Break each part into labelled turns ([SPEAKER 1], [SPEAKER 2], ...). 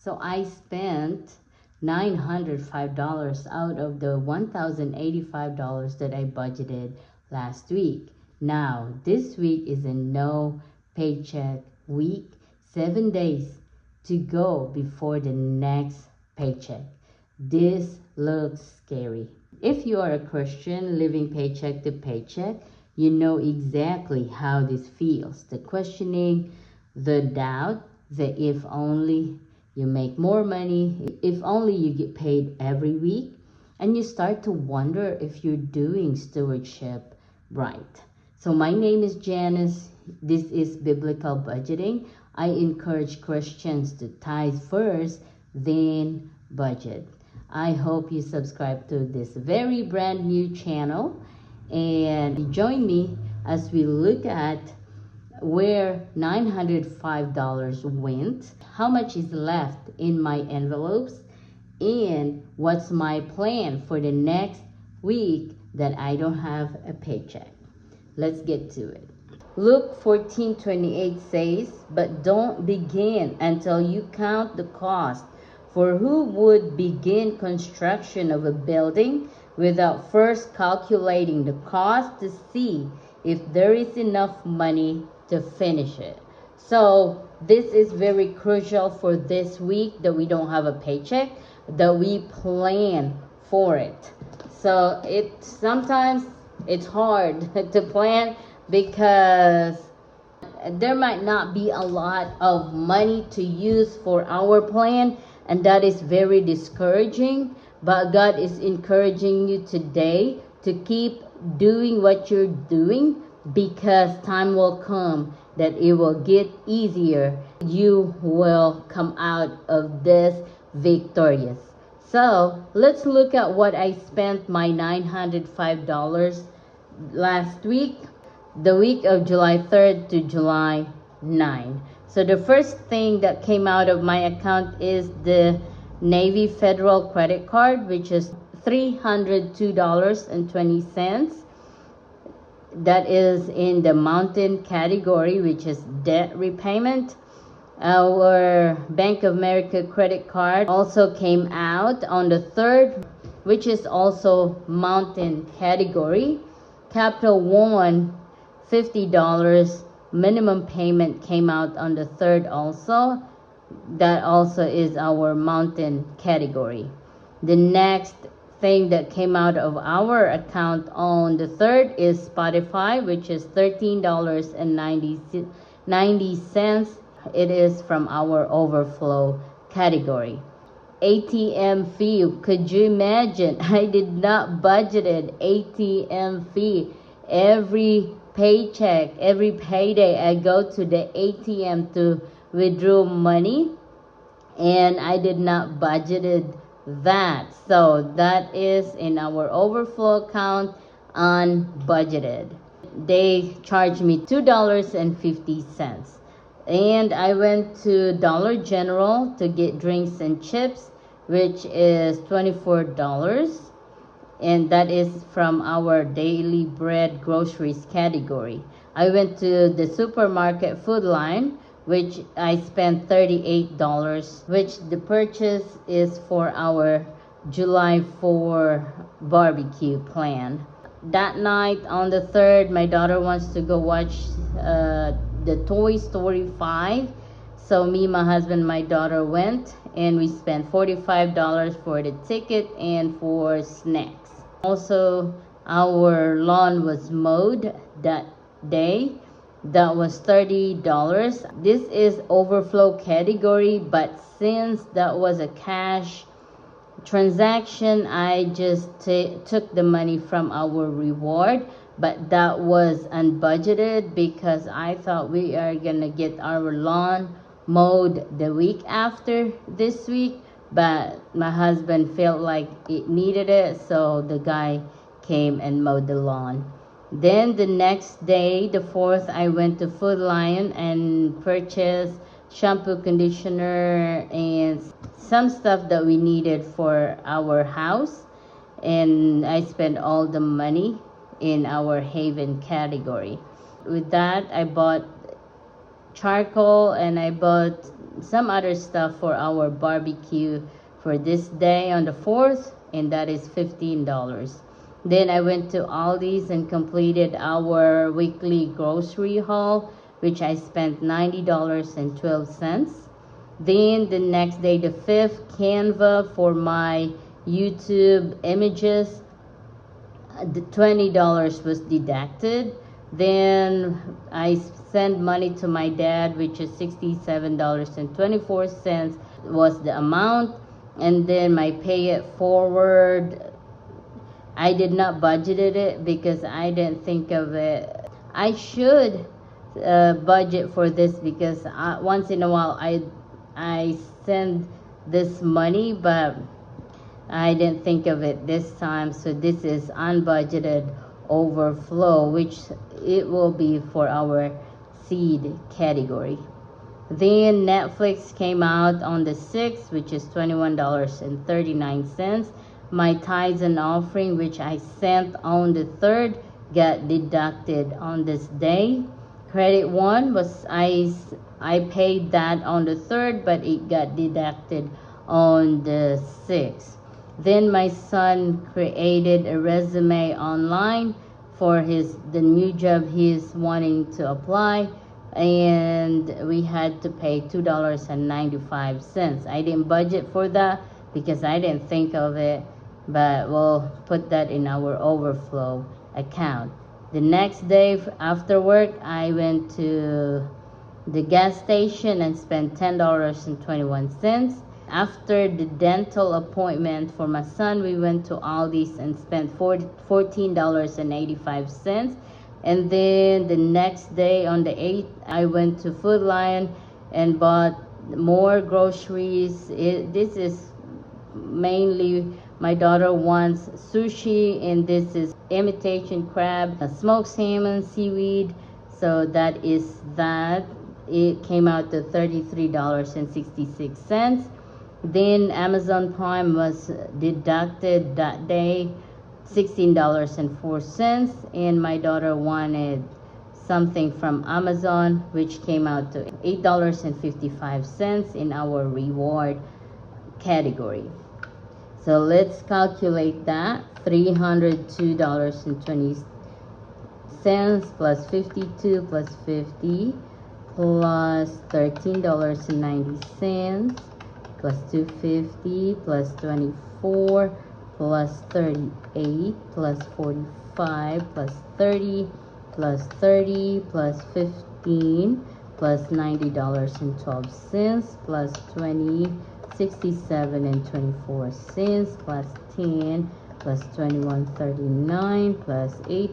[SPEAKER 1] So I spent $905 out of the $1,085 that I budgeted last week. Now, this week is a no paycheck week, 7 days to go before the next paycheck. This looks scary. If you are a Christian living paycheck to paycheck, you know exactly how this feels. The questioning, the doubt, the if only you make more money, if only you get paid every week, and you start to wonder if you're doing stewardship right. So my name is Janice. This is Biblical Budgeting. I encourage Christians to tithe first, then budget. I hope you subscribe to this very brand new channel and join me as we look at where $905 went, how much is left in my envelopes, and what's my plan for the next week that I don't have a paycheck. Let's get to it. Luke 14:28 says, "But don't begin until you count the cost. For who would begin construction of a building without first calculating the cost to see if there is enough money to finish it?" So this is very crucial for this week, that we don't have a paycheck, that we plan for it. So sometimes it's hard to plan because there might not be a lot of money to use for our plan, and that is very discouraging. But God is encouraging you today to keep doing what you're doing, because time will come that it will get easier. You will come out of this victorious. So let's look at what I spent my $905 last week, the week of July 3rd to July 9th. So the first thing that came out of my account is the Navy Federal credit card, which is $302.20. That is in the mountain category, which is debt repayment. Our Bank of America credit card also came out on the 3rd, which is also mountain category. Capital One, $50 minimum payment came out on the 3rd also. That also is our mountain category. The next thing that came out of our account on the 3rd is Spotify, which is $13.90. It is from our overflow category. ATM fee, could you imagine? I did not budgeted ATM fee. Every paycheck, every payday, I go to the ATM to withdraw money, and I did not budgeted that. So that is in our overflow account, unbudgeted. They charged me $2.50. And I went to Dollar General to get drinks and chips, which is $24. And that is from our daily bread groceries category. I went to the supermarket food line, which I spent $38, which the purchase is for our July 4 barbecue plan. That night on the 3rd, my daughter wants to go watch the Toy Story 5. So me, my husband, my daughter went, and we spent $45 for the ticket and for snacks. Also, our lawn was mowed that day. That was $30. This is overflow category, but since that was a cash transaction, I just took the money from our reward. But that was unbudgeted because I thought we are gonna get our lawn mowed the week after this week, but my husband felt like it needed it, so the guy came and mowed the lawn. Then the next day, the 4th, I went to Food Lion and purchased shampoo, conditioner, and some stuff that we needed for our house. And I spent all the money in our Haven category. With that, I bought charcoal and I bought some other stuff for our barbecue for this day on the 4th, and that is $15. Then I went to Aldi's and completed our weekly grocery haul, which I spent $90.12. Then the next day, the 5th, Canva for my YouTube images, the $20 was deducted. Then I sent money to my dad, which is $67.24 was the amount. And then my pay it forward, I did not budgeted it because I didn't think of it. I should budget for this because once in a while I send this money, but I didn't think of it this time. So this is unbudgeted overflow, which it will be for our seed category. Then Netflix came out on the 6th, which is $21.39. My tithes and offering, which I sent on the 3rd, got deducted on this day. Credit One was I paid that on the 3rd, but it got deducted on the 6th. Then my son created a resume online for the new job he's wanting to apply, and we had to pay $2.95. I didn't budget for that because I didn't think of it, but we'll put that in our overflow account. The next day after work, I went to the gas station and spent $10.21. After the dental appointment for my son, we went to Aldi's and spent $14.85. And then the next day on the 8th, I went to Food Lion and bought more groceries. This is mainly my daughter wants sushi, and this is imitation crab, smoked salmon, seaweed. So that is that. It came out to $33.66. Then Amazon Prime was deducted that day, $16.04, and my daughter wanted something from Amazon, which came out to $8.55 in our reward category. So let's calculate that. $302.20 plus 52 plus 50 plus $13.90 plus 250 plus 24 plus 38 plus 45 plus 30 plus 30 plus 15 plus $90.12 plus 20, 67 and 24 cents plus 10 plus 21.39 plus 8,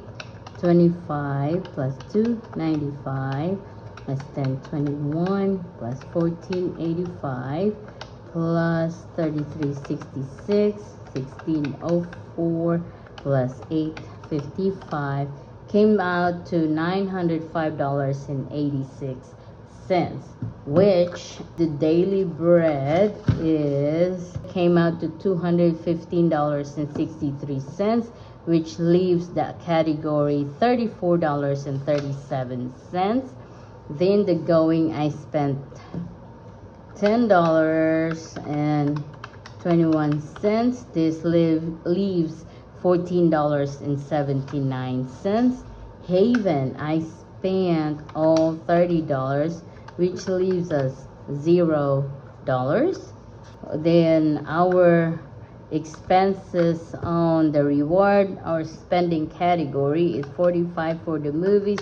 [SPEAKER 1] 25 plus 2.95 plus 10.21 plus 14.85 plus 33.66, 16.04 plus 8.55 came out to $905.86, which the daily bread came out to $215.63, which leaves that category $34.37. Then the going, I spent $10.21. This leaves $14.79. Haven, I spent all $30, which leaves us $0. Then our expenses on the reward, our spending category is $45 for the movies,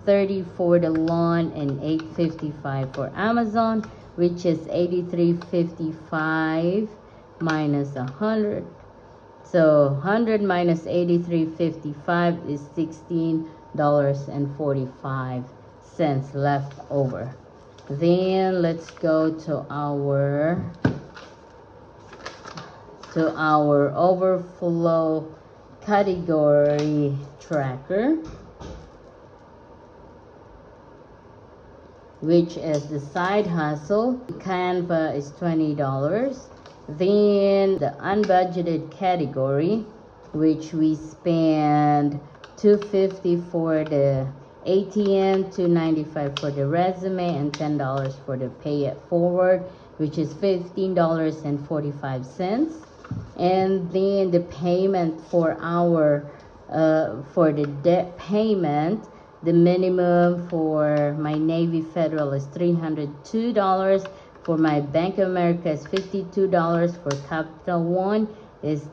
[SPEAKER 1] $30 for the lawn, and $8.55 for Amazon, which is $83.55 minus 100. So 100 minus $83.55 is $16.45 left over. Then let's go to our overflow category tracker, which is the side hustle. Canva is $20. Then the unbudgeted category, which we spend $250 for the ATM, $2.95 for the resume, and $10 for the pay it forward, which is $15.45. And then the payment for for the debt payment, the minimum for my Navy Federal is $302. For my Bank of America is $52. For Capital One is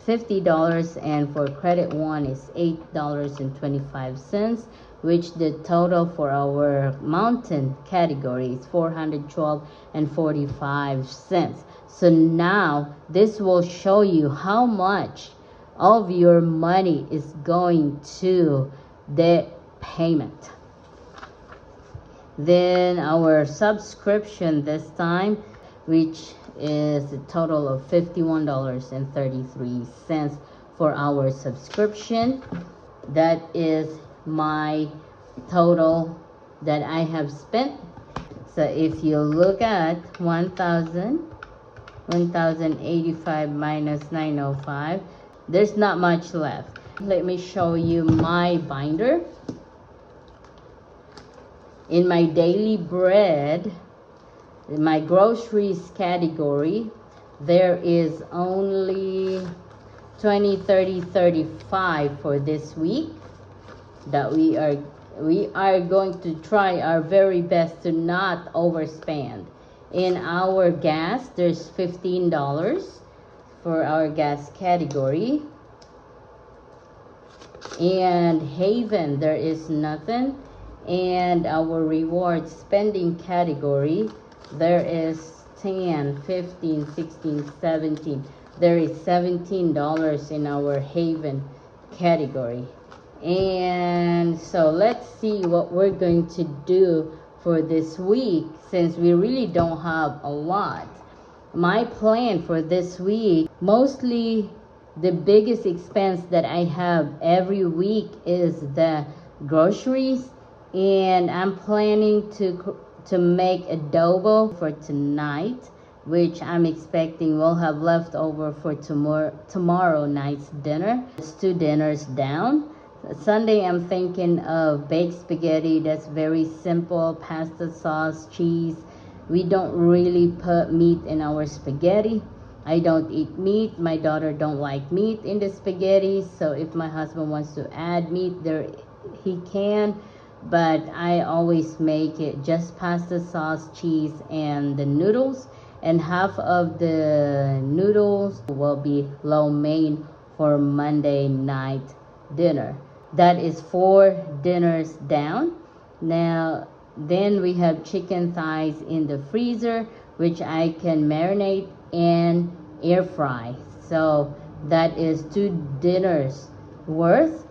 [SPEAKER 1] $50, and for Credit One is $8.25, which the total for our mountain category is $412.45. So now this will show you how much of your money is going to the payment. Then our subscription this time, which is a total of $51.33 for our subscription. That is my total that I have spent. So if you look at 1,085 minus 905, there's not much left. Let me show you my binder. In my daily bread, my groceries category, there is only 20, 30, 35 for this week that we are going to try our very best to not overspend. In our gas, there's $15 for our gas category. And Haven, there is nothing. And our reward spending category, there is 10, 15, 16, 17. There is $17 in our Haven category. And so let's see what we're going to do for this week, since we really don't have a lot. My plan for this week, mostly the biggest expense that I have every week is the groceries. And I'm planning to make adobo for tonight, which I'm expecting we'll have leftover for tomorrow night's dinner. It's 2 dinners down. Sunday I'm thinking of baked spaghetti. That's very simple. Pasta sauce, cheese. We don't really put meat in our spaghetti. I don't eat meat. My daughter don't like meat in the spaghetti. So if my husband wants to add meat there, he can. But I always make it just pasta sauce, cheese, and the noodles. And half of the noodles will be lo mein for Monday night dinner. That is 4 dinners down. Now, then we have chicken thighs in the freezer, which I can marinate and air fry. So that is 2 dinners worth.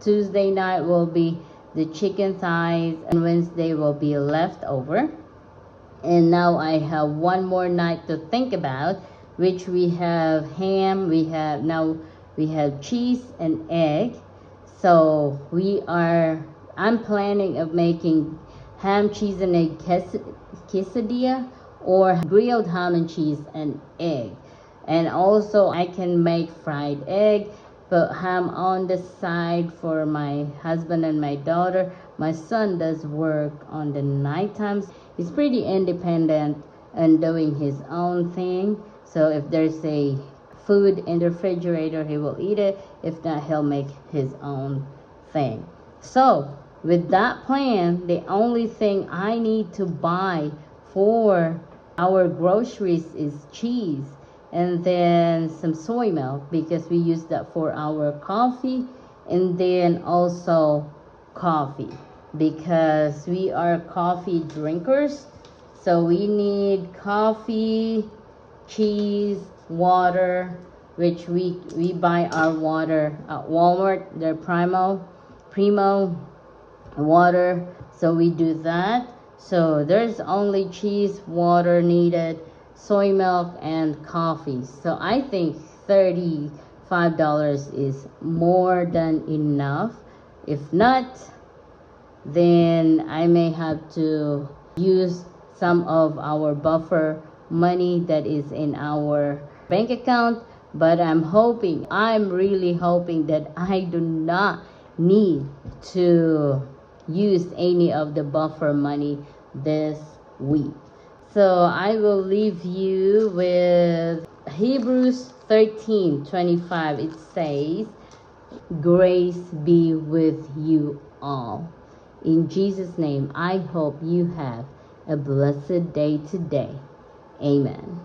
[SPEAKER 1] Tuesday night will be the chicken thighs, and Wednesday will be leftover. And now I have one more night to think about, which we have ham, we have cheese and egg. So I'm planning of making ham, cheese, and egg quesadilla, or grilled ham and cheese and egg. And also I can make fried egg, put ham on the side for my husband and my daughter. My son does work on the night times. He's pretty independent and doing his own thing. So if there's a food in the refrigerator, he will eat it. If not, he'll make his own thing. So with that plan, the only thing I need to buy for our groceries is cheese, and then some soy milk, because we use that for our coffee, and then also coffee, because we are coffee drinkers. So we need coffee, cheese, water, which we buy our water at Walmart, their primo water. So we do that. So there's only cheese, water needed, soy milk, and coffee. So I think $35 is more than enough. If not, then I may have to use some of our buffer money that is in our bank account. But I'm really hoping that I do not need to used any of the buffer money this week. So I will leave you with Hebrews 13:25. It says, grace be with you all. In Jesus' name, I hope you have a blessed day today. Amen.